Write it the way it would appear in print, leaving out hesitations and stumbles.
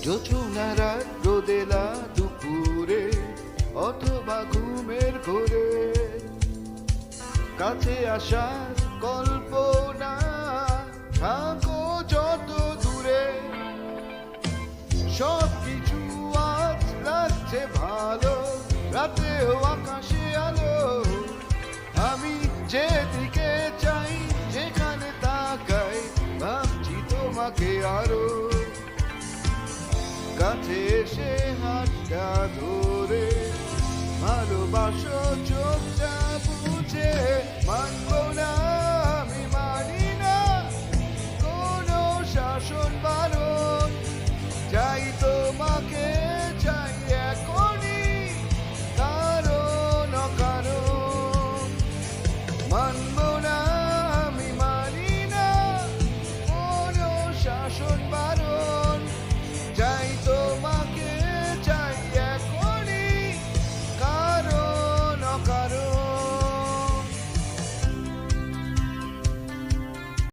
জোছনারা রোদেলা দুপুরে অথবা ঘুমের ঘোরে কাছে আসার কল্পনা থাকো যত দূরে সব কিছু আজ লাগছে ভালো রাতেও আকাশে আলো আমি যেদিকে চাই যেখানে তাকাই ভাবছি তোমাকে আরো কাছে এসে হাতটা ধরে ভালোবাসো চোখটা বুঝে মানব না আমি মানি না কোনো শাসন বারণ চাই তোমাকে চাই এখনই কারণ অকারণ মানব না আমি মানি না কোনো শাসন